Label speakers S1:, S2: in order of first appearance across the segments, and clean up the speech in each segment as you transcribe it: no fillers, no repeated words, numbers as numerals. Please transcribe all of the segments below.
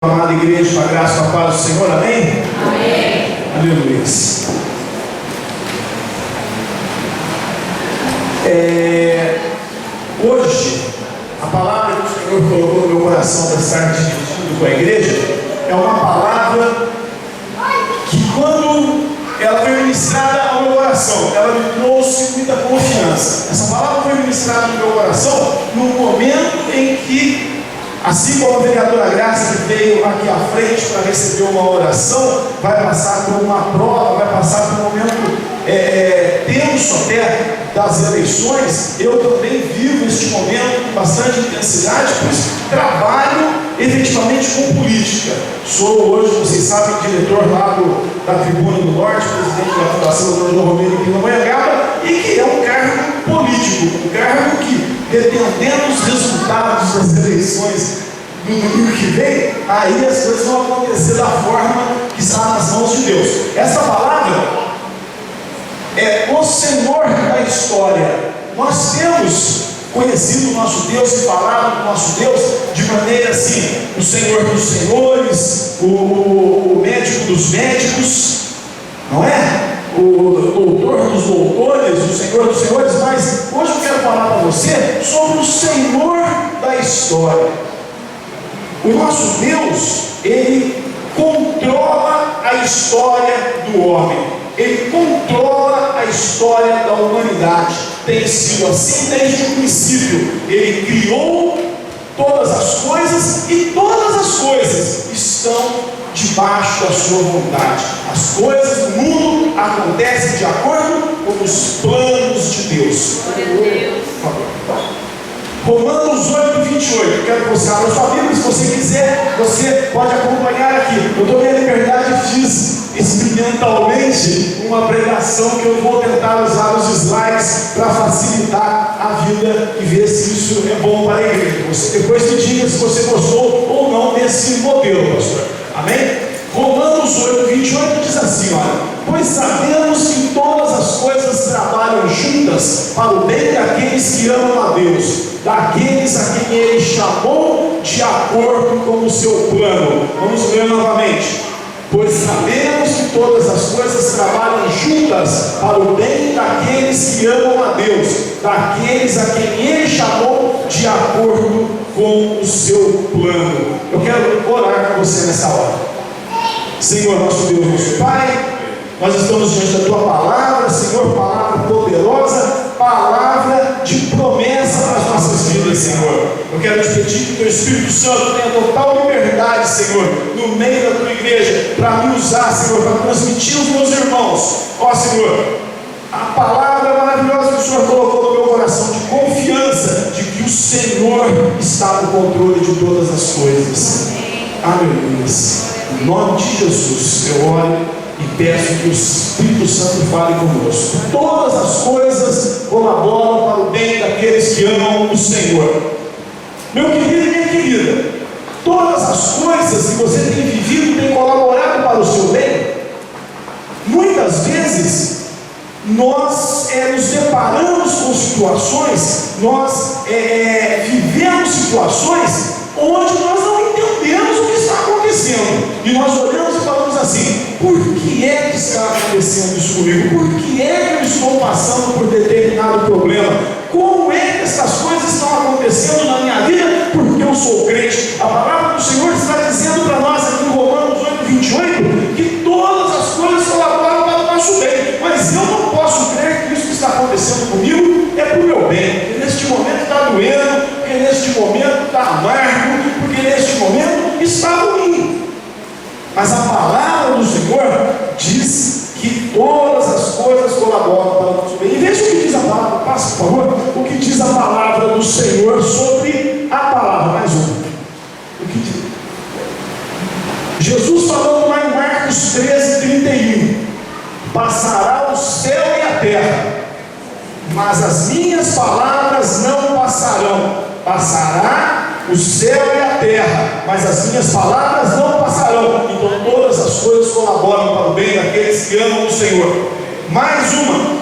S1: Amada igreja, com a graça e a paz do Senhor, amém?
S2: Amém.
S1: Aleluia. Hoje, a palavra que o Senhor colocou no meu coração para estar dividindo com a igreja é uma palavra que, quando ela foi ministrada ao meu coração, ela me trouxe muita confiança. Essa palavra foi ministrada no meu coração no momento em que, assim como a vereadora Graça, que veio aqui à frente para receber uma oração, vai passar por uma prova, vai passar por um momento tenso até das eleições, eu também vivo este momento com bastante intensidade, pois trabalho efetivamente com política. Sou hoje, vocês sabem, diretor lá da Tribuna do Norte, presidente da Fundação Dr. Romero em Pindamonhangaba, e que é um cargo político, um cargo que, dependendo dos resultados das eleições do domingo que vem, aí as coisas vão acontecer da forma que está nas mãos de Deus. Essa palavra é o Senhor da história. Nós temos conhecido o nosso Deus e falado do nosso Deus de maneira assim: o Senhor dos senhores, o médico dos médicos, não é? O doutor dos doutores, o Senhor dos senhores. Mas hoje eu quero falar para você sobre o Senhor da história. O nosso Deus, Ele controla a história do homem. Ele controla a história da humanidade. Tem sido assim desde o princípio. Ele criou todas as coisas e todas as coisas estão debaixo da sua vontade. As coisas do mundo acontecem de acordo com os planos de Deus. Romanos 8, 28. Quero que você abra sua Bíblia. Se você quiser, você pode acompanhar aqui. Eu tomei a liberdade e fiz experimentalmente uma pregação que eu vou tentar usar os slides para facilitar a vida e ver se isso é bom para a igreja. Você depois me diga se você gostou ou não desse modelo, pastor. Amém? Romanos 8, 28 diz assim: olha, pois sabemos que todas as coisas trabalham juntas para o bem daqueles que amam a Deus, daqueles a quem Ele chamou de acordo com o seu plano. Vamos ler novamente. Pois sabemos que todas as coisas trabalham juntas para o bem daqueles que amam a Deus, daqueles a quem Ele chamou de acordo com o seu plano. Eu quero orar com você nessa hora. Senhor, nosso Deus, nosso Pai, nós estamos diante da Tua palavra, Senhor, palavra poderosa, palavra de promessa para as nossas vidas, Senhor. Eu quero te pedir que o Teu Espírito Santo tenha total liberdade, Senhor, no meio da Tua igreja, para me usar, Senhor, para transmitir aos meus irmãos. Ó, Senhor, a palavra maravilhosa que o Senhor colocou no meu coração, de confiança de que o Senhor está no controle de todas as coisas. Aleluia. Em nome de Jesus, eu oro e peço que o Espírito Santo fale conosco. Todas as coisas colaboram para o bem daqueles que amam o Senhor. Meu querido e minha querida, todas as coisas que você tem vivido têm colaborado para o seu bem. Muitas vezes nós nos deparamos com situações, nós vivemos situações onde nós não entendemos o que está acontecendo, e nós olhamos e falamos assim: por que é que está acontecendo isso comigo? Por que é que eu estou passando por determinado problema? Como é que essas coisas estão acontecendo na minha vida? Porque eu sou crente. A palavra do Senhor está dizendo para nós aqui em Romanos 8, 28 que todas as coisas colaboram para o nosso bem, mas eu não posso crer que isso que está acontecendo comigo é para o meu bem, porque neste momento está doendo, porque neste momento está amargo, porque neste momento está ruim. Mas a palavra do Senhor diz que todas as coisas colaboram para o nosso bem. E veja o que diz a palavra, passa por favor, o que diz a palavra do Senhor sobre a palavra, mais uma. O que diz? Jesus falando lá em Marcos 13, 31, passará o céu e a terra, mas as minhas palavras não passarão. Passará o céu e a terra, mas as minhas palavras não passarão. Então todas as coisas colaboram para o bem daqueles que amam o Senhor. Mais uma,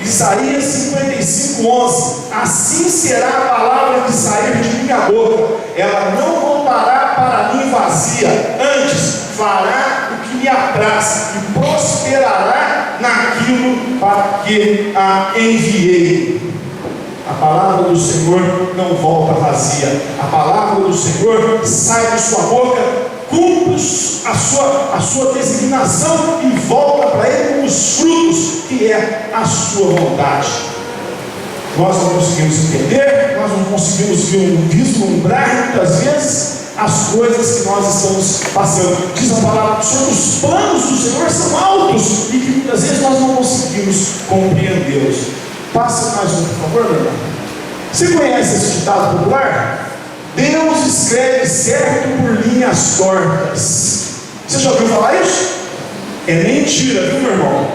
S1: Isaías 55:11. Assim será a palavra que sair de minha boca, ela não voltará para mim vazia, antes fará o que me apraz e prosperará naquilo para que a enviei. A palavra do Senhor não volta vazia. A palavra do Senhor sai de sua boca, cumpre a sua designação e volta para Ele com os frutos que é a sua vontade. Nós não conseguimos entender, nós não conseguimos vislumbrar muitas vezes as coisas que nós estamos passando. Diz a palavra do Senhor que os planos do Senhor são altos e que muitas vezes nós não conseguimos compreendê-los. Passa mais um, por favor, meu irmão. Você conhece esse ditado popular? Deus escreve certo por linhas tortas. Você já ouviu falar isso? É mentira, viu, meu irmão?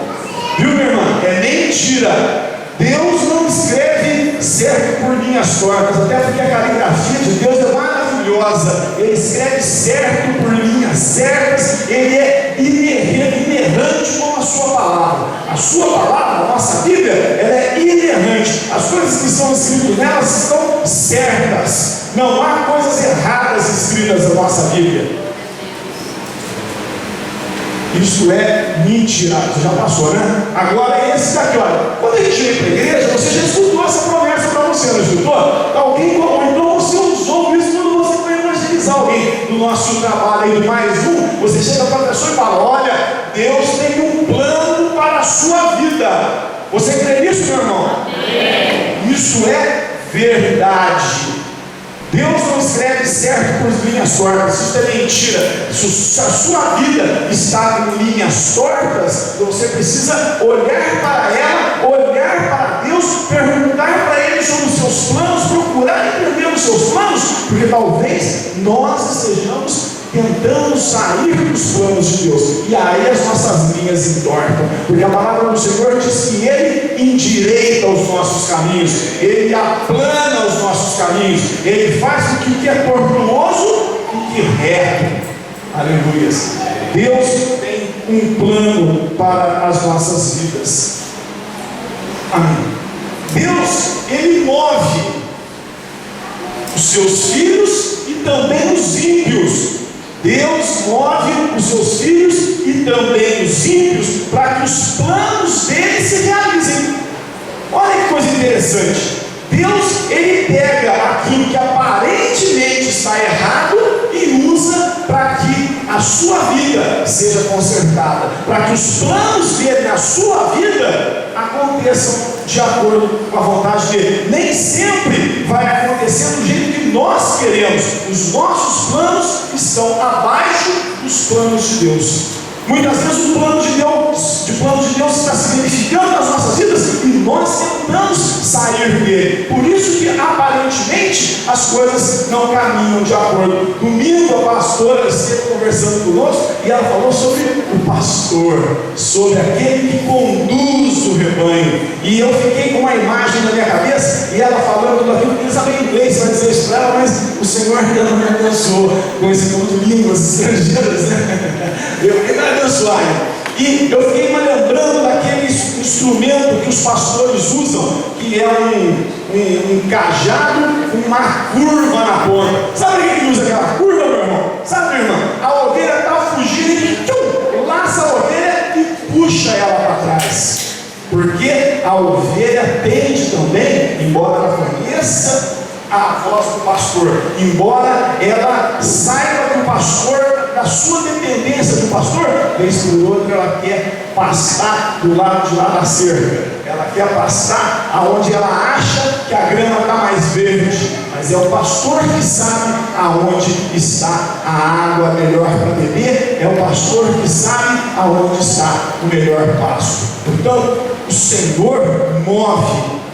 S1: Viu, minha irmã? É mentira. Deus não escreve certo por linhas tortas, até porque a caligrafia de Deus é maravilhosa. Ele escreve certo por linhas certas. Ele é inerrante como a sua palavra. A sua palavra, a nossa Bíblia, ela é inerrante. As coisas que estão escritas nelas estão certas. Não há coisas erradas escritas na nossa Bíblia. Isso é mentira. Você já passou, né? Agora é esse daqui, olha. Quando a gente vem para a igreja, você já escutou essa promessa para você, não escutou? Alguém, então você usou isso quando você foi evangelizar alguém no nosso trabalho aí do mais um. Você chega para a pessoa e fala: olha, Deus tem um plano para a sua vida. Você crê nisso, meu irmão? Isso é verdade. Deus não escreve certo por linhas tortas. Isso é mentira. Se a sua vida está em linhas tortas, você precisa olhar para ela, olhar para Deus, perguntar para Ele sobre os seus planos, procurar entender os seus planos, porque talvez nós estejamos tentando sair dos planos de Deus, e aí as nossas linhas entortam, porque a palavra do Senhor diz que Ele endireita os nossos caminhos, Ele aplana os nossos caminhos, Ele faz com que o que é tortuoso fique reto. Aleluia. Deus tem um plano para as nossas vidas. Amém. Deus, Ele move os seus filhos e também os ímpios. Deus move os seus filhos e também os ímpios para que os planos dele se realizem. Olha que coisa interessante. Deus, Ele pega aquilo que aparentemente está errado e usa para que a sua vida seja consertada, para que os planos dele na sua vida aconteçam de acordo com a vontade dele. Nem sempre vai acontecer do jeito que nós queremos. Os nossos planos estão abaixo dos planos de Deus. Muitas vezes o plano de Deus está se verificando nas nossas vidas e nós tentamos sair dele. Por isso que aparentemente as coisas não caminham de acordo. Domingo a pastora esteve conversando conosco e ela falou sobre o pastor, sobre aquele que conduz o rebanho. E eu fiquei com uma imagem na minha cabeça e ela falando tudo aquilo, que sabe inglês, vai dizer isso para ela, mas o Senhor ainda não me abençoou com esse dom de línguas estrangeiras, né? Eu ainda abençoado. E eu fiquei me lembrando daquele instrumento que os pastores usam, que é um cajado com uma curva na ponta. Sabe o que usa aquela curva, meu irmão? Sabe, minha irmã? A ovelha está fugindo e laça a ovelha e puxa ela para trás. Porque a ovelha tende também, embora ela conheça a voz do pastor, embora ela saiba que o pastor, da sua dependência do pastor, vez por outra ela quer pastar do lado de lá da cerca, ela quer pastar aonde ela acha que a grama está mais verde, mas é o pastor que sabe aonde está a água melhor para beber, é o pastor que sabe aonde está o melhor pasto. Então o Senhor move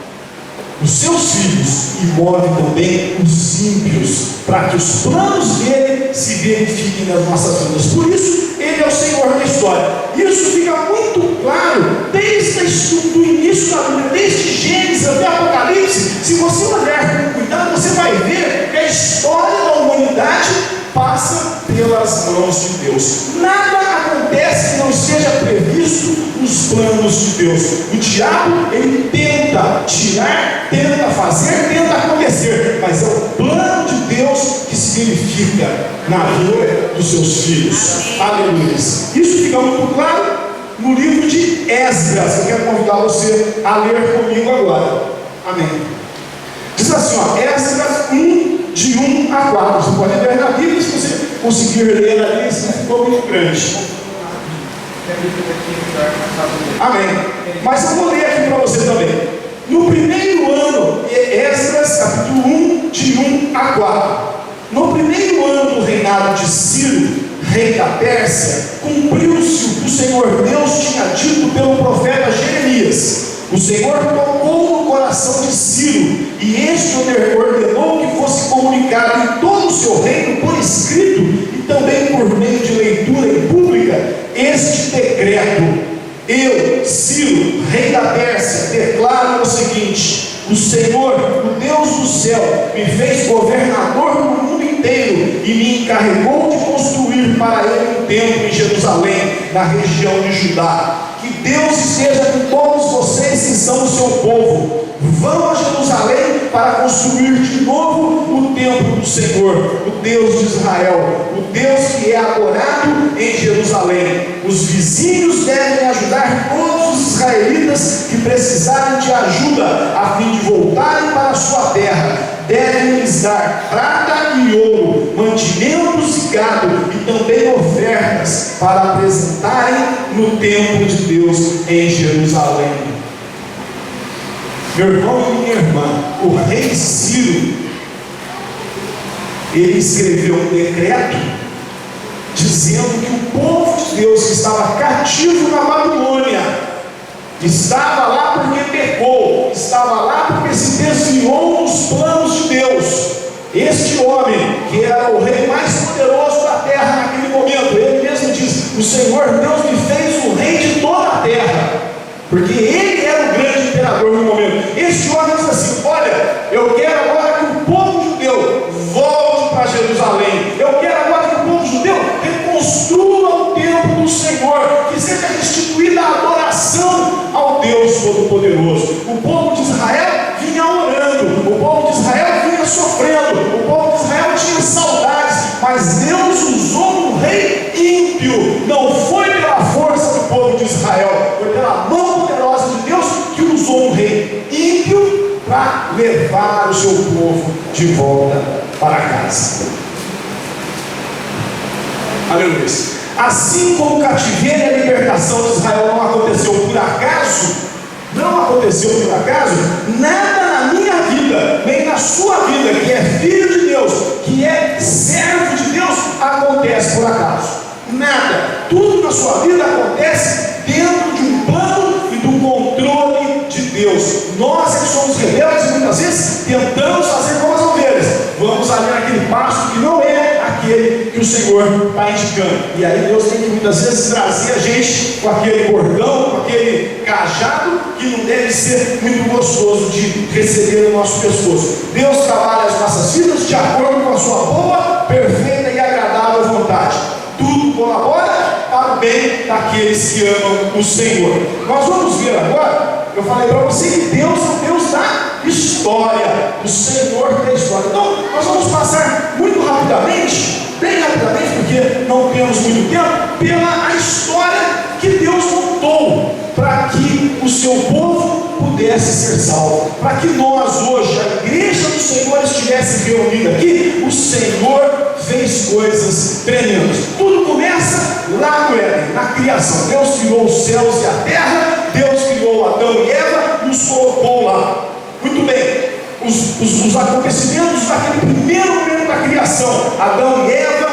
S1: os seus filhos e move também os ímpios, para que os planos dele se verifiquem nas nossas vidas. Por isso, ele é o Senhor da história. Isso fica muito claro desde o início da Bíblia, desde Gênesis até Apocalipse. Se você olhar com cuidado, você vai ver que a história da humanidade passa pela pelas mãos de Deus. Nada acontece que não esteja previsto nos planos de Deus. O diabo, ele tenta tirar, tenta fazer, tenta acontecer, mas é o plano de Deus que se verifica na vida dos seus filhos. Aleluia. Isso fica muito claro no livro de Esdras. Eu quero convidar você a ler comigo agora. Amém. Diz assim, ó, Esdras 1, de 1 a 4. Você pode ler na Bíblia, se você conseguir ler ali, se ficou muito grande. Amém. Mas eu vou ler aqui para você também. No primeiro ano, Esdras capítulo 1, de 1 a 4. No primeiro ano do reinado de Ciro, rei da Pérsia, cumpriu-se o que o Senhor Deus tinha dito pelo profeta Jeremias. O Senhor tocou no coração de Ciro, e este ordenou que fosse comunicado em todo o seu reino por escrito e também por meio de leitura em pública este decreto. Eu, Ciro, rei da Pérsia, declaro o seguinte: o Senhor, o Deus do céu, me fez governador do mundo inteiro e me encarregou de construir para ele um templo em Jerusalém, na região de Judá. Que Deus esteja com todos vocês que são o seu povo. Vão a Jerusalém para construir de novo o templo do Senhor, o Deus de Israel, o Deus que é adorado em Jerusalém. Os vizinhos devem ajudar todos os israelitas que precisarem de ajuda, a fim de voltarem para a sua terra. Devem lhes dar prata e ouro, mantimentos e gado, e também ofertas para apresentarem no templo de Deus em Jerusalém. Meu irmão e minha irmã, o rei Ciro, ele escreveu um decreto dizendo que o povo de Deus que estava cativo na Babilônia estava lá porque pecou, estava lá porque se desviou dos planos de Deus. Este homem, que era o rei mais poderoso da terra naquele momento, ele mesmo diz: o Senhor Deus me fez o rei de toda a terra, porque ele era o grande imperador no momento. Este homem diz assim: olha, eu quero agora que o povo judeu volte para Jerusalém, eu quero agora que o povo judeu reconstrua o templo do Senhor, que seja restituída a adoração ao Deus Todo-Poderoso. O povo de Israel vinha orando, o povo de Israel vinha sofrendo, o povo de Israel tinha saudades, mas Deus usou um rei ímpio. Não foi pela força do povo de Israel, foi pela mão poderosa de Deus que usou um rei ímpio para levar o seu povo de volta para casa. Aleluia. Assim como o cativeiro e a libertação de Israel não aconteceu por acaso, nada na minha vida, nem na sua vida, que é filho de Deus, que é servo de Deus, acontece por acaso. Nada. Tudo na sua vida acontece dentro de um plano e do controle de Deus. Nós que somos rebeldes e muitas vezes tentamos fazer como as ovelhas. Vamos ali naquele passo que não é aquele que o Senhor está indicando. E aí Deus tem que muitas vezes trazer a gente com aquele cordão, com aquele cajado, que não deve ser muito gostoso de receber no nosso pescoço. Deus trabalha as nossas vidas de acordo com a sua boa, perfeita e agradável vontade. Tudo colabora para o bem daqueles que amam o Senhor. Nós vamos ver agora, eu falei para você que Deus é o Deus da história, o Senhor da história. Então, nós vamos passar muito rapidamente, bem rapidamente, porque não temos muito tempo, pela história que Deus montou para que o seu povo pudesse ser salvo. Para que nós hoje, a igreja do Senhor, estivesse reunida aqui, o Senhor fez coisas tremendas. Tudo começa lá no Éden, na criação. Deus criou os céus e a terra, Deus criou Adão e Eva e os colocou lá. Muito bem, os acontecimentos daquele primeiro momento da criação, Adão e Eva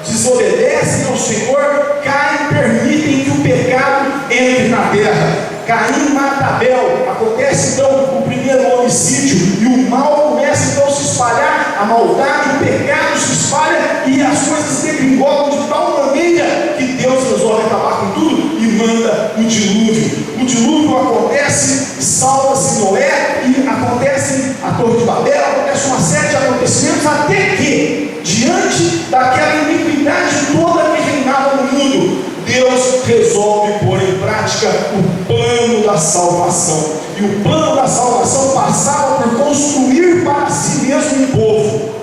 S1: desobedecem ao Senhor, caem, permitem que o pecado entre na terra. Caim mata Abel, acontece então o primeiro homicídio, e o mal começa então a se espalhar, a maldade, o pecado se espalha, e as coisas degringolam de tal maneira que Deus resolve acabar com tudo e manda o dilúvio. O dilúvio acontece, salva-se Noé, e acontece a Torre de Babel, acontece uma série de acontecimentos, até que diante daquela iniquidade toda que reinava no mundo, Deus resolve pôr em prática o plano da salvação. E o plano da salvação passava por construir para si mesmo um povo.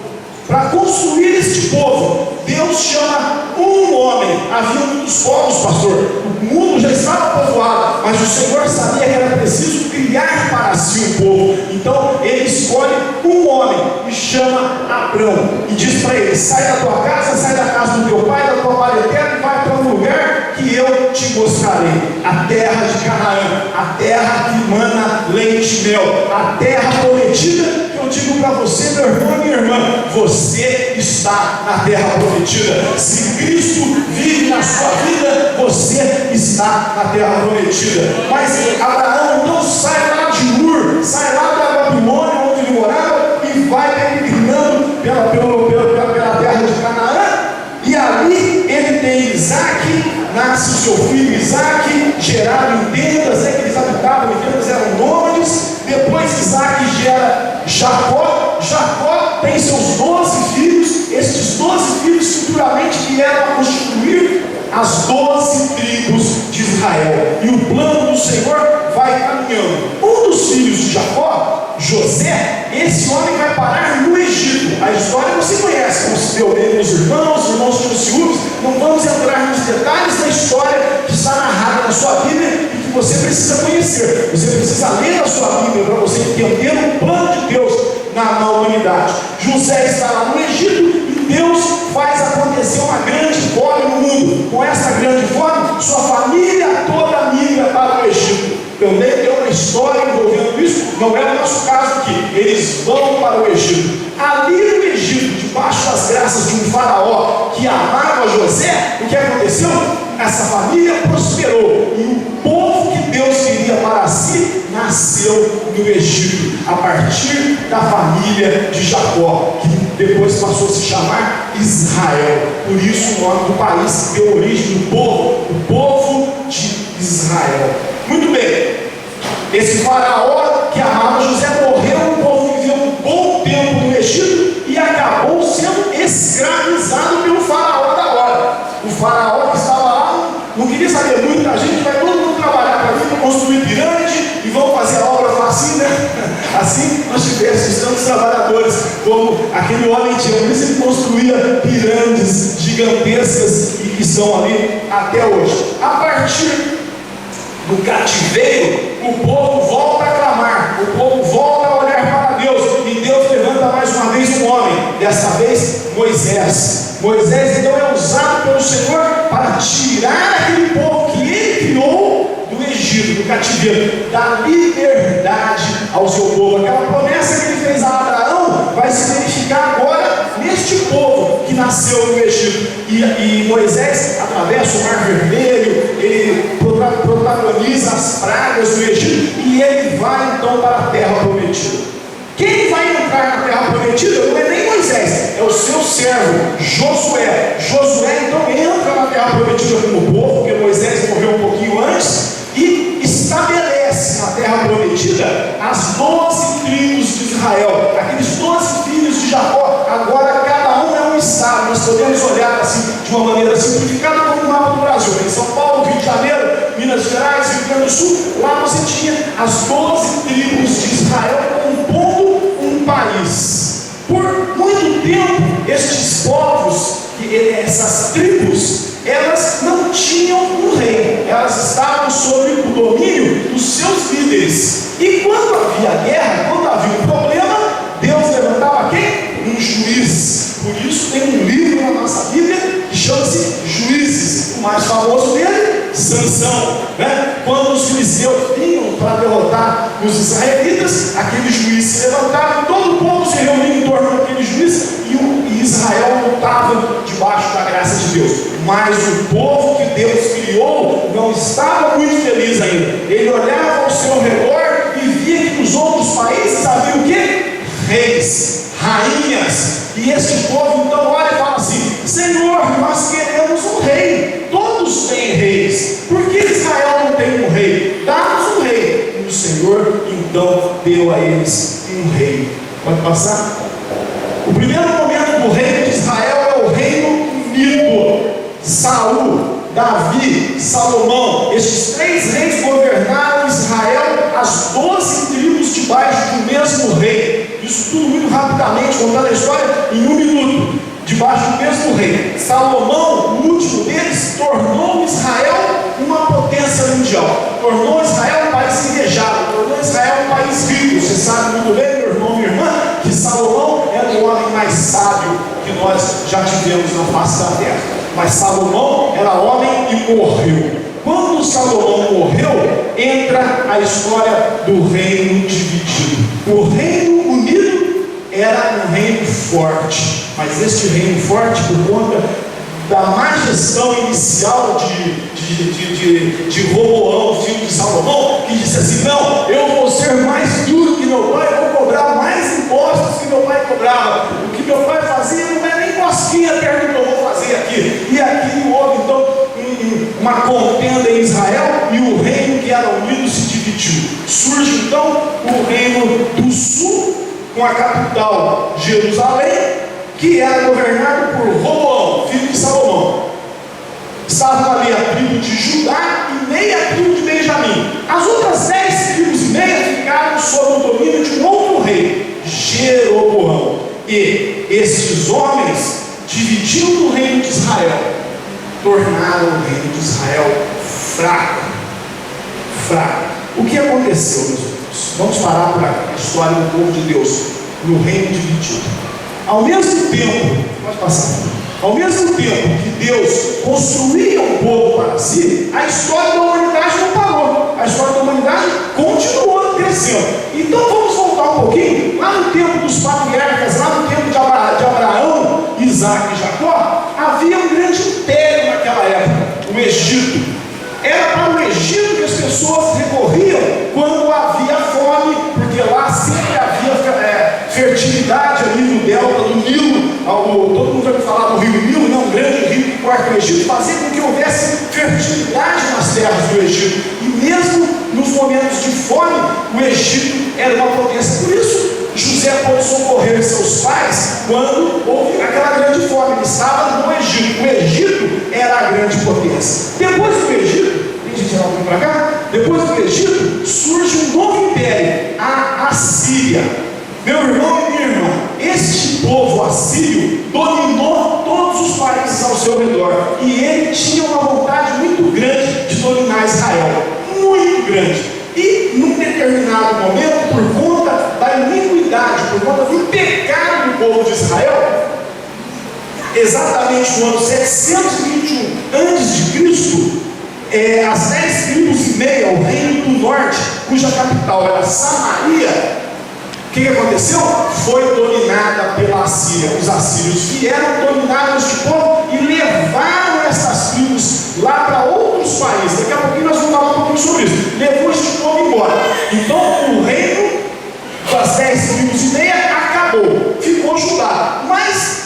S1: Para construir este povo, Deus chama um homem. Havia muitos povos, pastor. O mundo já estava povoado, mas o Senhor sabia que era preciso criar para si um povo. Então ele escolhe um homem e chama Abrão e diz para ele: sai da tua casa, sai da casa do teu pai, da tua parentela, e vai para um lugar que eu te mostrarei, a terra de Canaã, a terra que mana leite e mel, a terra prometida. Eu digo para você, meu irmão e minha irmã, você está na terra prometida. Se Cristo vive na sua vida, você está na terra prometida. Mas Abraão então sai lá de Ur, sai lá da Babilônia, onde ele morava, e vai peregrinando pela terra de Canaã. E ali ele tem Isaac, nasce o seu filho Isaac, gerado em tendas, que eles habitavam em tendas, eram nômades. Depois Isaac gera Jacó. Jacó tem seus 12 filhos. Estes 12 filhos futuramente vieram a constituir as 12 tribos de Israel. E o plano do Senhor vai caminhando. Um dos filhos de Jacó, José, esse homem vai parar no Egito. A história você conhece, como se deu bem com os irmãos tinham ciúmes. Não vamos entrar nos detalhes da história que está narrada na sua Bíblia e que você precisa conhecer. Você precisa ler a sua Bíblia para você entender o plano de Deus na humanidade. José está lá no Egito e Deus faz acontecer uma grande fome no mundo. Com essa grande fome, sua família toda migra para o Egito. Eu tenho uma história envolvendo isso, não é o nosso caso aqui. Eles vão para o Egito. Ali no Egito, debaixo das graças de um faraó que amava José, o que aconteceu? Essa família prosperou e o povo que Deus queria para si nasceu no Egito, a partir da família de Jacó, que depois passou a se chamar Israel. Por isso o nome do país deu origem do povo, o povo de Israel. Muito bem, esse faraó que amava José morreu, o povo viveu um bom tempo no Egito e acabou sendo escravizado pelo faraó da hora. O faraó que estava lá não queria saber muito da gente, vai todo mundo trabalhar para mim, para construir pirâmide e vamos fazer a obra facinho, né? Assim nós tivéssemos tantos trabalhadores como aquele homem tinha. Por isso ele construía pirâmides gigantescas e que estão ali até hoje. A partir do cativeiro, o povo volta a clamar, o povo volta a olhar para Deus, e Deus levanta mais uma vez um homem, dessa vez Moisés. Moisés então é usado pelo Senhor para tirar aquele povo que ele criou do Egito, do cativeiro, dar liberdade ao seu povo. Aquela promessa que ele fez a Abraão vai se verificar agora neste povo que nasceu no Egito. E Moisés atravessa o Mar Vermelho, ele protagoniza as pragas do Egito e ele vai então para a terra prometida. Quem vai entrar na terra prometida não é nem Moisés, é o seu servo Josué. Josué então entra na terra prometida como povo, porque Moisés morreu um pouquinho antes, e estabelece na terra prometida as 12 tribos de Israel, aqueles 12 filhos de Jacó. Agora cada um é um estado. Nós podemos olhar assim de uma maneira simplificada como o mapa do Brasil. Em São Paulo, Rio de Janeiro, Minas Gerais, Rio Grande do Sul, lá você tinha as 12 tribos de Israel compondo um país. Por muito tempo, estes povos, essas tribos, elas não tinham um rei, elas estavam sob o domínio dos seus líderes. E quando havia guerra, quando havia um problema, Deus levantava quem? Um juiz. Por isso tem um livro na nossa Bíblia que chama-se Juízes. O mais famoso dele, Sansão, né? Quando os filisteus vinham para derrotar os israelitas, aquele juiz se levantava e todo o povo se reunia em torno daquele juiz e Israel lutava debaixo da graça de Deus. Mas o povo que Deus criou não estava muito feliz ainda. Ele olhava ao seu redor e via que nos outros países havia o quê? Reis, rainhas. E esse povo então olha e fala assim: Senhor, nós queremos um rei. Todos têm reis. Por que Israel não tem um rei? Dá-nos um rei. E o Senhor então deu a eles um rei. Pode passar? O primeiro momento do reino de Israel Saul, Davi, Salomão, estes 3 reis governaram Israel, as 12 tribos debaixo do mesmo rei. Isso tudo muito rapidamente, contando a história em 1 minuto, debaixo do mesmo rei. Salomão, o último deles, tornou Israel uma potência mundial, tornou Israel um país invejado, tornou Israel um país rico. Você sabe muito bem, meu irmão, minha irmã, que Salomão era o homem mais sábio que nós já tivemos na face da terra. Mas Salomão era homem e morreu. Quando Salomão morreu, entra a história do reino dividido. O reino unido era um reino forte, mas este reino forte, por conta da má gestão inicial de Roboão, filho de Salomão, que disse assim: não, eu vou ser mais duro que meu pai, eu vou cobrar mais impostos que meu pai cobrava. O que meu pai fazia não é nem cosquinha perto do que eu vou fazer aqui. E aqui houve então uma contenda em Israel, e o reino que era unido se dividiu. Surge então o reino do sul, com a capital Jerusalém, que era governado por Roboão, filho de Salomão. Estavam ali a tribo de Judá e meia tribo de Benjamim. As outras 10 tribos e meia ficaram sob o domínio de um outro rei, Jeroboão. E esses homens, dividindo o reino de Israel, tornaram o reino de Israel fraco. O que aconteceu, meus irmãos? Vamos parar para a história do povo de Deus no reino dividido. Ao mesmo tempo que Deus construía um povo para si, a história da humanidade não parou. A história da humanidade continuou crescendo. Então vamos voltar um pouquinho. Lá no tempo dos patriarcas, lá no tempo de Abraão, Isaac e Jacó, havia um grande império naquela época, o Egito. Era para o Egito que as pessoas recorriam quando havia fome, porque lá sempre havia fertilidade ali no delta do Nilo. Todo mundo vai falar do rio Nilo, não, um grande rio que corta o Egito, fazia com que houvesse fertilidade nas terras do Egito. E mesmo nos momentos de fome, o Egito era uma potência. Por isso, José pôde socorrer seus pais quando houve aquela grande fome. Ele estava no Egito. O Egito era a grande potência. Depois do Egito, para cá, depois do Egito, surge um novo império, a Assíria. Meu irmão e minha irmã, este povo assírio dominou todos os países ao seu redor, e ele tinha uma vontade muito grande de dominar Israel, muito grande. E num determinado momento, por conta da iniquidade, por conta do pecado do povo de Israel, exatamente no ano 721 a.C., as 10 tribos e meia, o reino do norte, cuja capital era Samaria, o que aconteceu? Foi dominada pela Assíria. Os assírios vieram, dominaram este povo e levaram essas tribos lá para outros países. Daqui a pouquinho nós vamos falar um pouquinho sobre isso. Levou este povo embora. Então o reino das 10 tribos e meia acabou, ficou Judá. Mas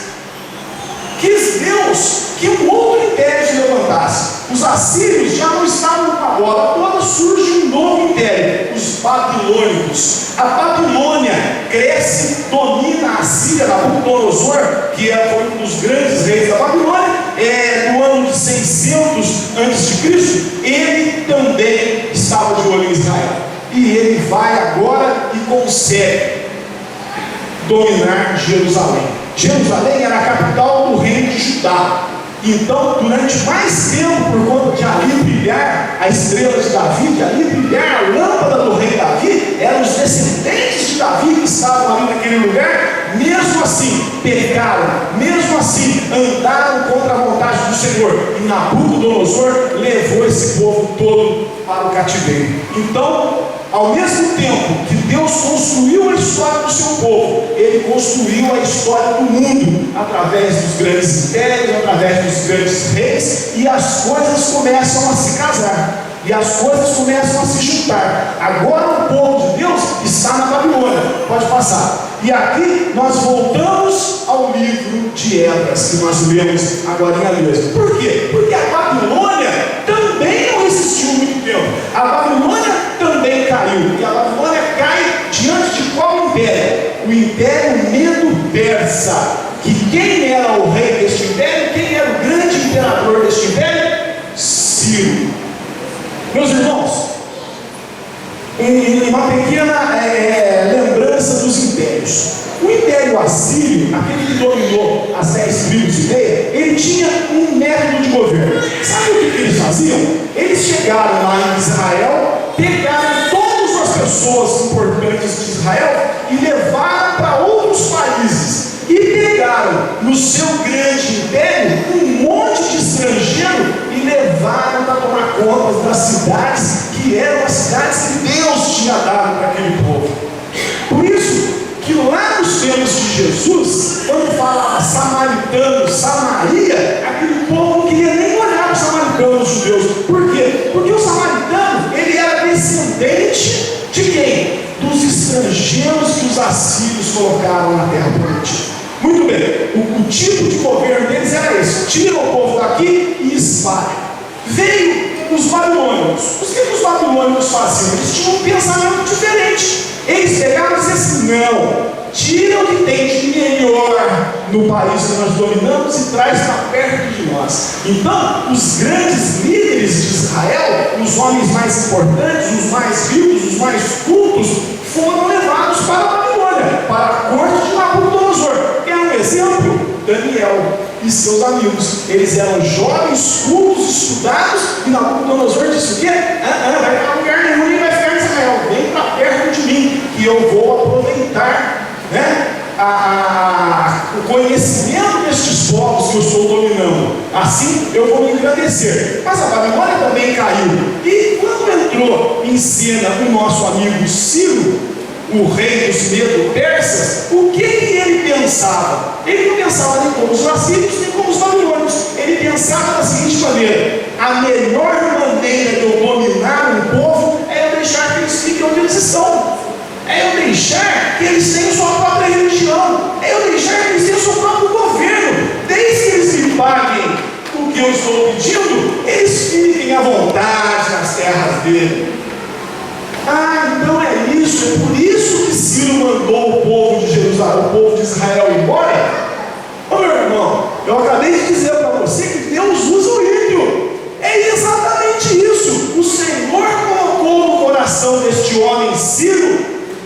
S1: quis Deus que um outro império se levantasse. Os assírios já não estavam com a bola toda, surge um novo império, os babilônicos. A Babilônia cresce, domina a Síria, Nabucodonosor, que foi um dos grandes reis da Babilônia, no ano de 600 a.C., ele também estava de olho em Israel. E ele vai agora e consegue dominar Jerusalém. Jerusalém era a capital do reino de Judá. Então, durante mais tempo, por conta de ali brilhar a estrela de Davi, de ali brilhar a lâmpada do rei Davi, eram os descendentes de Davi que estavam ali naquele lugar. Mesmo assim, pecaram, mesmo assim, andaram contra a vontade do Senhor, e Nabucodonosor levou esse povo todo para o cativeiro. Então, ao mesmo tempo que Deus construiu a história do seu povo, Ele construiu a história do mundo, através dos grandes impérios, através dos grandes reis, e as coisas começam a se casar, e as coisas começam a se juntar. Agora o povo de Deus está na Babilônia, pode passar. E aqui nós voltamos ao livro de Esdras, que nós lemos agora mesmo. Por quê? Porque a Babilônia também não resistiu muito tempo. A Babilônia também caiu. E a Babilônia cai diante de qual império? O Império Medo-Persa. Que quem era o rei deste império, quem era o grande imperador deste império? Ciro. Meus irmãos, em uma pequena lembrança dos impérios. O Império Assírio, aquele que dominou as 10 tribos e meia, ele tinha um método de governo. Sabe o que eles faziam? Eles chegaram lá em Israel, pegaram todas as pessoas importantes de Israel e levaram para outros países. E pegaram no seu grande império um monte de estrangeiro e levaram para tomar conta das cidades que eram as cidades que Deus tinha dado para aquele povo. Por isso que lá nos tempos de Jesus, quando falava samaritano, Samaria, aquele povo não queria nem olhar para os samaritanos judeus. Por quê? Porque o samaritano, ele era descendente de quem? Dos estrangeiros que os assírios colocaram na terra prometida. Muito bem, o tipo de governo deles era esse: tira o povo daqui e espalha. Veio os babilônios. O que os babilônios faziam? Eles tinham um pensamento diferente. Eles pegavam e diziam assim: não, tira o que tem de melhor no país que nós dominamos e traz para perto de nós. Então, os grandes líderes de Israel, os homens mais importantes, os mais ricos, os mais cultos, foram levados para a Babilônia, para a corte de Nabucodonosor. Quer um exemplo? Daniel e seus amigos. Eles eram jovens, cultos, estudados, e Nabucodonosor disse o quê? Vai para lugar nenhum e vai ficar em Israel. Vem para perto de mim, que eu vou aproveitar, né, o conhecimento destes povos que eu estou dominando. Assim eu vou me engrandecer. Mas a Babilônia também caiu. E quando entrou em cena o nosso amigo Ciro, o rei dos Medo-Persas, o que ele pensava? Ele não pensava nem como os assírios, nem como os babilônios. Ele pensava da seguinte maneira: a melhor maneira de eu dominar um povo é eu deixar que eles fiquem onde eles estão, é eu deixar que eles tenham sua própria religião, é eu deixar que eles tenham seu próprio governo. Desde que eles me paguem o que eu estou pedindo, eles fiquem à vontade nas terras dele. Então é isso, é por isso que Ciro mandou o povo de Jerusalém, o povo de Israel embora. Ô meu irmão, eu acabei de dizer para você que Deus usa o ímpio. É exatamente isso. O Senhor colocou no coração deste homem Ciro,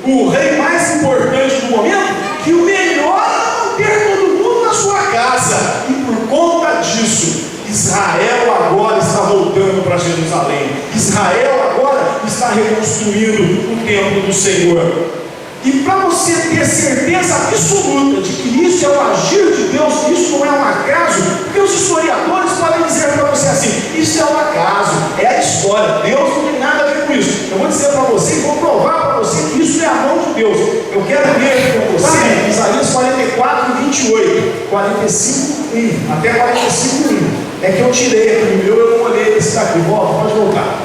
S1: o rei mais importante do momento, que o melhor era manter todo mundo na sua casa. E por conta disso, Israel agora está voltando para Jerusalém. Israel agora está reconstruindo o templo do Senhor. E para você ter certeza absoluta de que isso é o agir de Deus, que isso não é um acaso, porque os historiadores podem dizer para você assim: isso é um acaso, é a história, Deus não tem nada a ver com isso. Eu vou dizer para você e vou provar para você que isso é a mão de Deus. Eu quero ler com você Isaías 44, 28, 45, 1, até 45, 1. É que eu tirei aqui o meu, eu não olhei esse daqui. Volta, pode voltar.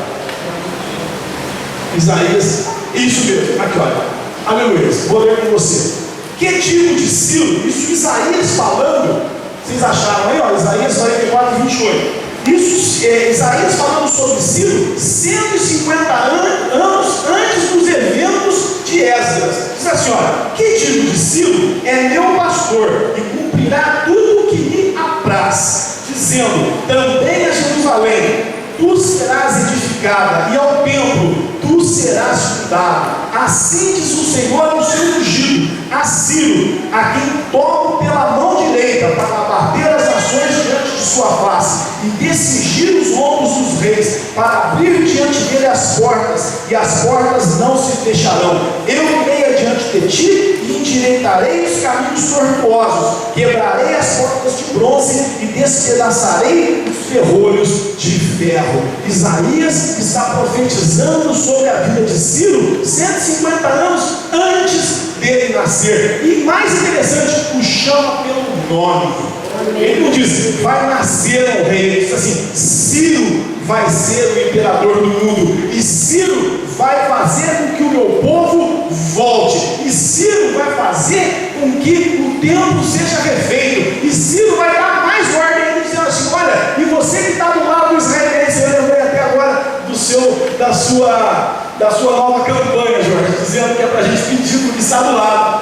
S1: Isaías, isso mesmo, aqui olha. Aleluia, vou ler com você. Que tipo de Ciro? Isso Isaías falando. Vocês acharam aí, ó, Isaías 44, 28. Isso é Isaías falando sobre Ciro 150 anos antes dos eventos de Esdras. Diz assim, olha: que tipo de Ciro? É meu pastor e cumprirá tudo o que me apraz, dizendo também a Jerusalém: tu serás edificada, e ao templo tu serás fundado. Assim diz o Senhor ao seu ungido, a Ciro, a quem tomo pela mão direita para abater as nações diante de sua face e descigir os lombos dos reis, para abrir diante dele as portas, e as portas não se fecharão. Eu irei adiante de ti e endireitarei os caminhos tortuosos, quebrarei as portas de bronze e despedaçarei os ferrolhos de ferro. Isaías está profetizando sobre a vida de Ciro 150 anos antes dele nascer. E mais interessante, o chama pelo nome. Ele não diz: vai nascer um rei. Ele diz assim: Ciro vai ser o imperador do mundo, e Ciro vai fazer com que o meu povo volte, e Ciro vai fazer com que o templo seja refeito, e Ciro vai dar mais ordem. Ele dizendo assim: olha, e você que está do lado do israelense, eu lembrei até agora da sua nova campanha, Jorge, dizendo que é para a gente pedir para o que está do lado.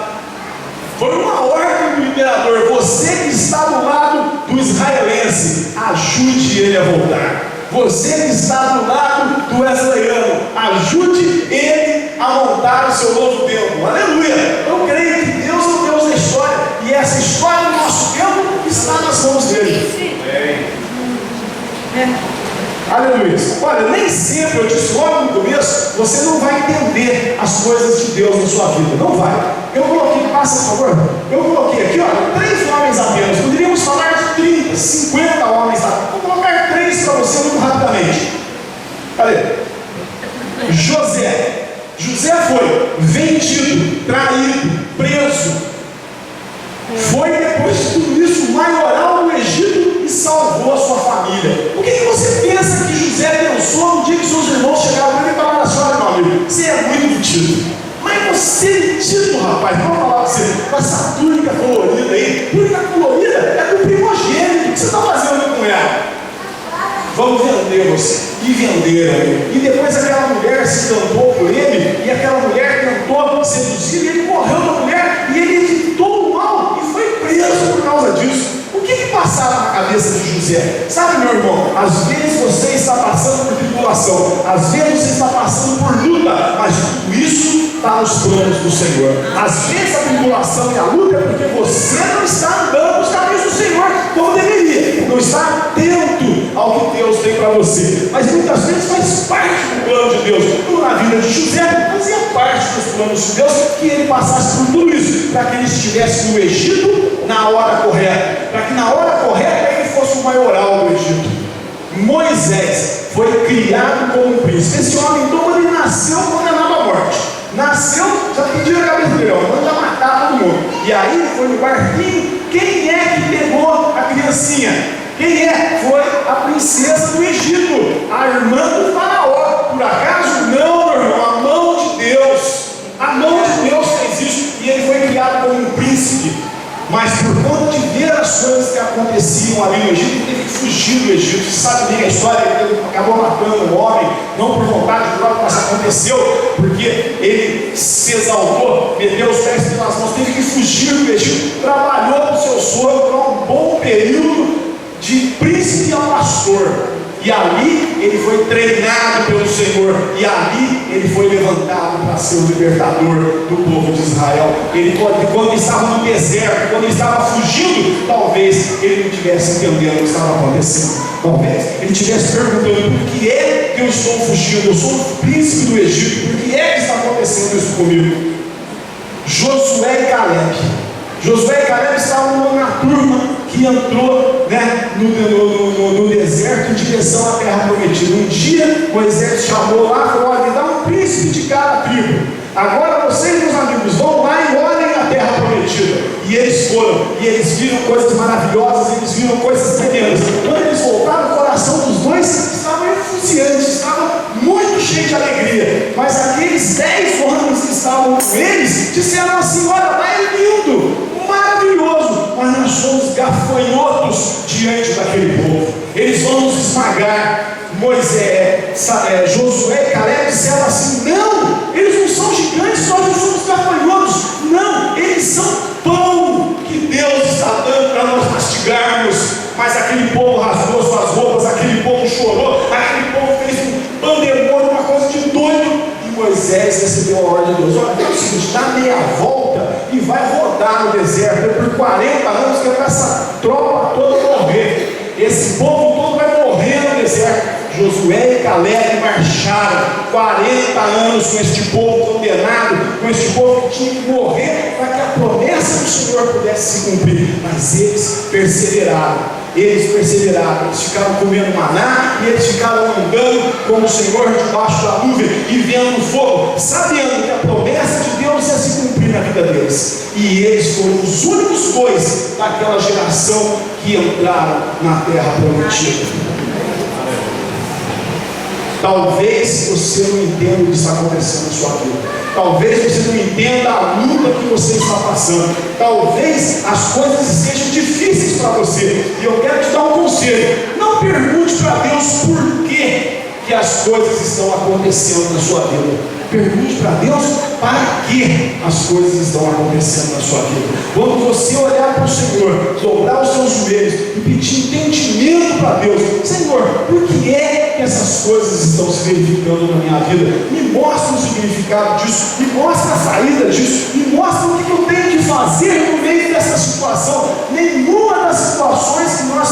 S1: Foi uma ordem do imperador: você que está do lado do israelense, ajude ele a voltar. Você que está do lado do wesleyano, ajude ele a montar o seu novo templo. Aleluia! Eu creio que Deus é o Deus da história, e essa história do nosso templo está nas mãos dele. Aleluia. Olha, nem sempre, eu disse logo no começo, você não vai entender as coisas de Deus na sua vida. Não vai. Eu coloquei, passa por favor. Eu coloquei aqui, olha, 3 homens apenas. Poderíamos falar de 30, 50 homens apenas. Vou colocar 3 para você muito rapidamente. Cadê? José. José foi vendido, traído, preso. Foi depois de tudo isso o maioral do Egito e salvou a sua família. O que você pensa que José pensou no dia que seus irmãos chegaram para ele e falaram assim: olha, meu amigo, você é muito metido. Mas você é metido, rapaz. Vamos falar para você, com essa túnica colorida aí. Túnica colorida é do primogênito. O que você está fazendo com ela? Vamos vender você. E venderam ele. E depois aquela mulher se encantou por ele, e aquela mulher tentou seduzir, e ele morreu da mulher, e ele evitou o mal e foi preso por causa disso. O que passava na cabeça de José? Sabe, meu irmão, às vezes você está passando por tribulação, às vezes você está passando por luta, mas tudo isso está nos planos do Senhor. Às vezes a tribulação e a luta é porque você não está andando nos caminhos do Senhor como deveria, não está atento ao que Deus tem para você. Mas muitas vezes faz parte do plano de Deus. Como na vida de José, fazia parte dos planos de Deus que ele passasse por tudo isso, para que ele estivesse no Egito na hora correta, para que na hora correta ele fosse o maioral do Egito. Moisés foi criado como um príncipe. Esse homem, então, ele nasceu condenado à morte. Nasceu, já pediram a cabeça dele, manda matar todo mundo. E aí foi no barquinho. Quem é que pegou a criancinha? Quem é? Foi a princesa do Egito, a irmã do faraó. Por acaso? Não, meu irmão, a mão de Deus. A mão de Deus fez isso. E ele foi criado como um príncipe. Mas por conta de ver as coisas que aconteciam ali no Egito, ele teve que fugir do Egito. Você sabe bem a história, ele acabou matando um homem, não por vontade própria, mas aconteceu porque ele se exaltou, meteu os pés pelas mãos, teve que fugir do Egito, trabalhou com seu sogro por um bom período de príncipe a pastor. E ali ele foi treinado pelo Senhor, e ali ele foi levantado para ser o libertador do povo de Israel. Ele, quando estava no deserto, quando estava fugindo, talvez ele não estivesse entendendo o que estava acontecendo. Talvez ele estivesse perguntando: por que é que eu estou fugindo? Eu sou o príncipe do Egito, por que é que está acontecendo isso comigo? Josué e Caleb. Josué e Caleb estavam na turma que entrou, né, no deserto em direção à terra prometida. Um dia Moisés chamou lá e falou: olha, me dá um príncipe de cada tribo. Agora vocês, meus amigos, vão lá e olhem a terra prometida. E eles foram, e eles viram coisas maravilhosas, eles viram coisas tremendas. Quando eles voltaram, o coração dos dois estava efusiante, estava muito cheio de alegria. Mas aqueles 10 homens que estavam com eles disseram assim: olha, lá é lindo, maravilhoso, mas nós somos gafanhotos diante daquele povo. Eles vão nos esmagar. Josué e Caleb disseram assim: não, eles não são gigantes, nós não somos gafanhotos. Não, eles são pão que Deus está dando para nós mastigarmos. Mas aquele povo rasgou suas roupas, aquele povo chorou, aquele povo fez um pandemônio, uma coisa de doido. E Moisés recebeu a ordem de Deus: olha, é o seguinte, dá meia volta e vai rodar no deserto por 40 anos, que é para essa tropa toda morrer. Esse povo todo vai morrer no deserto. Josué e Caleb marcharam 40 anos com este povo condenado, com este povo que tinha que morrer para que a promessa do Senhor pudesse se cumprir. Mas eles perseveraram. Eles ficaram comendo maná, e eles ficaram andando com o Senhor debaixo da nuvem e vendo o fogo, sabendo que a promessa de Deus ia se cumprir na vida deles. E eles foram os únicos dois daquela geração que entraram na terra prometida. Talvez você não entenda o que está acontecendo na sua vida. Talvez você não entenda a luta que você está passando. Talvez as coisas estejam difíceis para você. E eu quero te dar um conselho: não pergunte para Deus por que as coisas estão acontecendo na sua vida. Pergunte para Deus para que as coisas estão acontecendo na sua vida. Quando você olhar para o Senhor, dobrar os seus joelhos e pedir entendimento para Deus: Senhor, por que é coisas estão se verificando na minha vida. Me mostra o significado disso, me mostra a saída disso, me mostra o que eu tenho que fazer no meio dessa situação. Nenhuma das situações que nós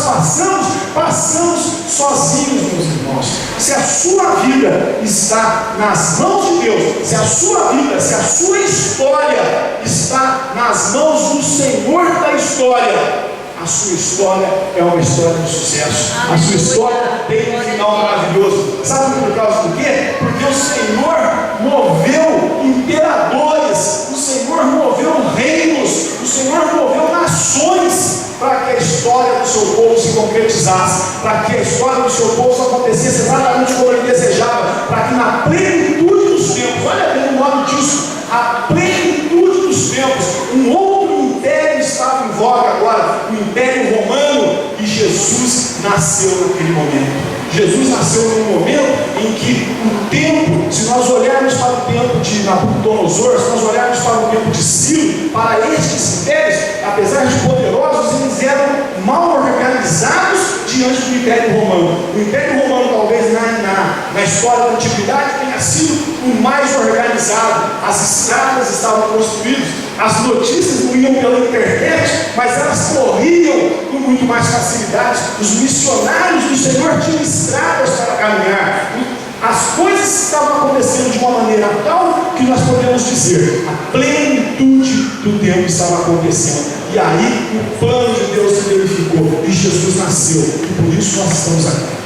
S1: passamos sozinhos, meus irmãos. Se a sua vida está nas mãos de Deus, se a sua vida, se a sua história está nas mãos do Senhor da história, a sua história é uma história de sucesso. A sua história tem um final maravilhoso. Sabe por causa do quê? Porque o Senhor moveu imperadores, o Senhor moveu reinos, o Senhor moveu nações para que a história do seu povo se concretizasse, para que a história do seu povo acontecesse exatamente como ele desejava, para que na plenitude dos tempos, olha bem o nome disso, a plenitude dos tempos, um outro império estava em voga agora, o Império Romano, e Jesus nasceu naquele momento. Jesus nasceu num momento em que o tempo, se nós olharmos para o tempo de Nabucodonosor, se nós olharmos para o tempo de Ciro, para estes impérios, apesar de poderosos, eles eram mal organizados diante do Império Romano. O Império Romano, talvez na história da antiguidade, tenha sido o mais organizado. As estradas estavam construídas, as notícias não iam pela internet, mas elas corriam com muito mais facilidade. Os missionários do Senhor tinham estradas para caminhar. As coisas estavam acontecendo de uma maneira tal que nós podemos dizer, a plenitude do tempo estava acontecendo. E aí o plano de Deus se verificou e Jesus nasceu. E por isso nós estamos aqui.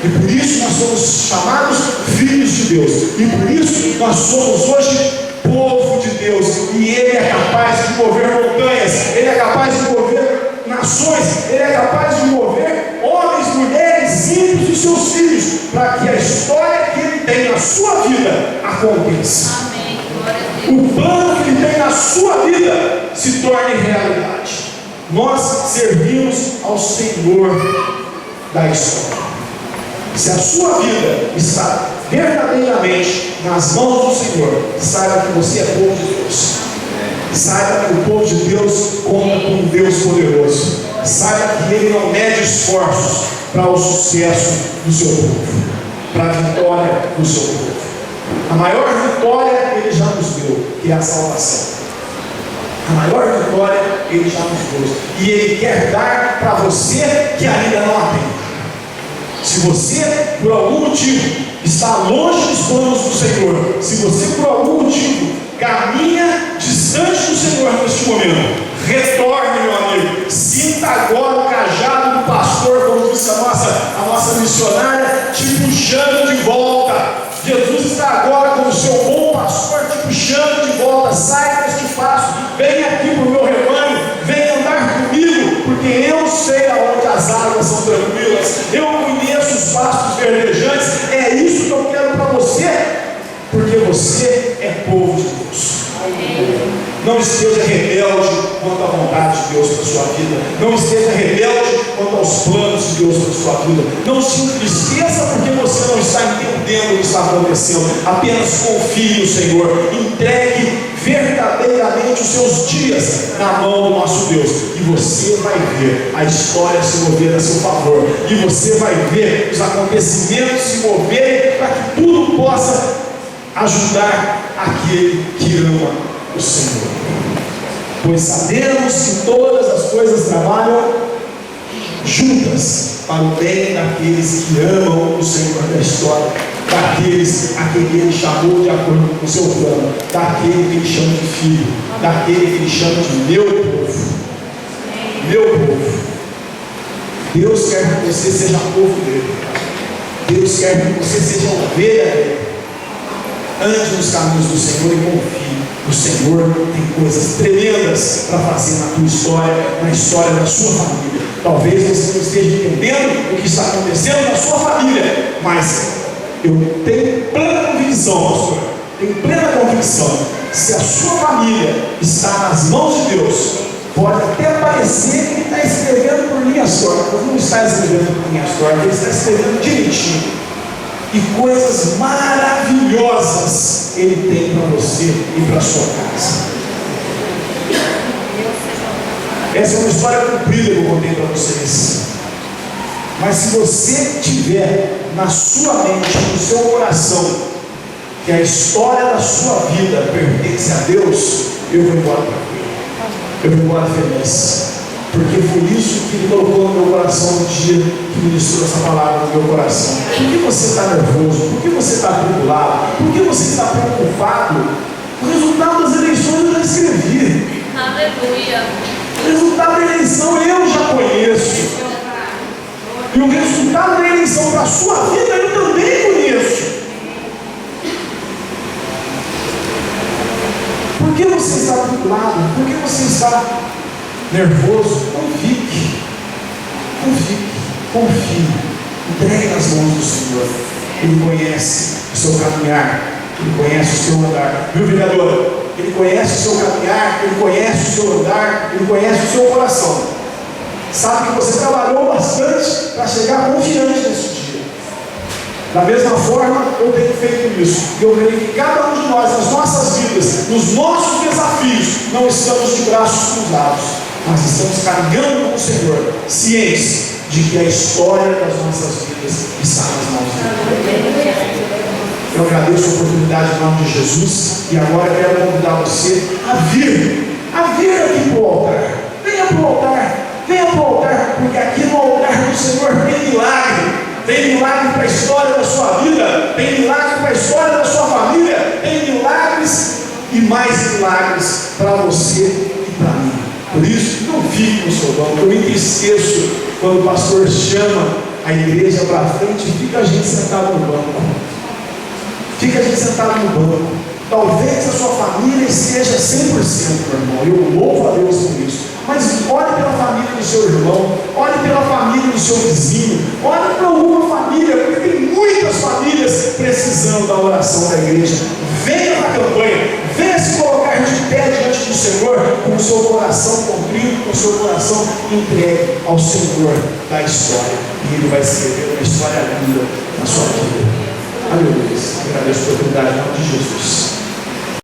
S1: E por isso nós somos chamados filhos de Deus. E por isso nós somos hoje povo de Deus. E Ele é capaz de mover montanhas, Ele é capaz de mover nações, Ele é capaz de mover homens, mulheres, ímpios e seus filhos, para que a história que Ele tem na sua vida aconteça.
S2: Amém. Glória a Deus.
S1: O plano que Ele tem na sua vida se torne realidade. Nós servimos ao Senhor da história. Se a sua vida está verdadeiramente nas mãos do Senhor, saiba que você é povo de Deus. Saiba que o povo de Deus conta com um Deus poderoso. Saiba que Ele não mede esforços para o sucesso do seu povo, para a vitória do seu povo. A maior vitória Ele já nos deu, que é a salvação. A maior vitória Ele já nos deu. E Ele quer dar para você que ainda não a tem. Se você, por algum motivo, está longe dos planos do Senhor, se você, por algum motivo, caminha distante do Senhor neste momento, retorne, meu amigo. Sinta agora o cajado do pastor, como disse a nossa missionária, te puxando de volta. Jesus está agora como seu bom pastor, te puxando de volta. Sai deste passo, vem aqui para o meu rebanho, vem andar comigo, porque eu sei aonde as águas são tranquilas, eu conheço os pastos verdejantes. É isso que eu quero para você, porque você é povo de Deus. Não esteja rebelde quanto à vontade de Deus para a sua vida. Não esteja rebelde quanto aos planos de Deus para a sua vida. Não se entristeça porque você não está entendendo o que está acontecendo. Apenas confie no Senhor. Entregue verdadeiramente os seus dias na mão do nosso Deus. E você vai ver a história se mover a seu favor. E você vai ver os acontecimentos se moverem para que tudo possa ajudar aquele que ama o Senhor. Pois sabemos que todas as coisas trabalham juntas para o bem daqueles que amam o Senhor da história, daqueles a quem Ele chamou de acordo com o seu plano, daquele que Ele chama de filho, daquele que Ele chama de meu povo. Meu povo. Deus quer que você seja povo dele. Deus quer que você seja ovelha dele. Ande nos caminhos do Senhor e confie. O Senhor tem coisas tremendas para fazer na tua história, na história da sua família. Talvez você não esteja entendendo o que está acontecendo na sua família, mas eu tenho plena convicção, pastor, tenho plena convicção, se a sua família está nas mãos de Deus, pode até parecer que Ele está escrevendo por linhas tortas, mas não está escrevendo por linhas tortas, Ele está escrevendo direitinho. E coisas maravilhosas Ele tem para você e para a sua casa. Essa é uma história cumprida que eu contei para vocês. Mas se você tiver na sua mente, no seu coração, que a história da sua vida pertence a Deus, eu vou embora tranquilo, eu vou embora feliz, porque foi isso que Ele colocou no meu coração no dia que ministrou essa palavra no meu coração. Por que você está nervoso? Por que você está atribulado? Por que você está preocupado? O resultado das eleições eu já escrevi.
S2: Aleluia.
S1: O resultado da eleição eu já conheço. E o resultado da eleição para a sua vida eu também conheço. Por que você está atribulado? Por que você está nervoso? Não fique. Confie. Entregue nas mãos do Senhor. Ele conhece o seu caminhar. Ele conhece o seu andar. Viu, vereador? Ele conhece o seu caminhar. Ele conhece o seu andar. Ele conhece o seu coração. Sabe que você trabalhou bastante para chegar confiante nesse dia. Da mesma forma, eu tenho feito isso. E eu creio que cada um de nós, nas nossas vidas, nos nossos desafios, não estamos de braços cruzados, mas estamos caminhando com o Senhor, cientes de que a história das nossas vidas está nas mãos dele. Eu agradeço a oportunidade em nome de Jesus. E agora quero convidar você a vir aqui para o altar. Venha para o altar. Venha para o altar, porque aqui no altar do Senhor tem milagre. Tem milagre para a história da sua vida. Tem milagre para a história da sua família. Tem milagres e mais milagres para você e para mim. Por isso, não fique no seu banco. Eu me entristeço quando o pastor chama a igreja para frente e fica a gente sentado no banco. Fica a gente sentado no banco. Talvez a sua família esteja 100%, meu irmão. Eu louvo a Deus por isso. Mas olhe pela família do seu irmão, olhe pela família do seu vizinho, olhe para alguma família, porque tem muitas famílias precisando da oração da igreja. Venha na campanha, venha se colocar de pé diante do Senhor, com o seu coração contrito, com o seu coração entregue ao Senhor da história. E Ele vai escrever uma história linda na sua vida. Aleluia. Agradeço a oportunidade em nome de Jesus.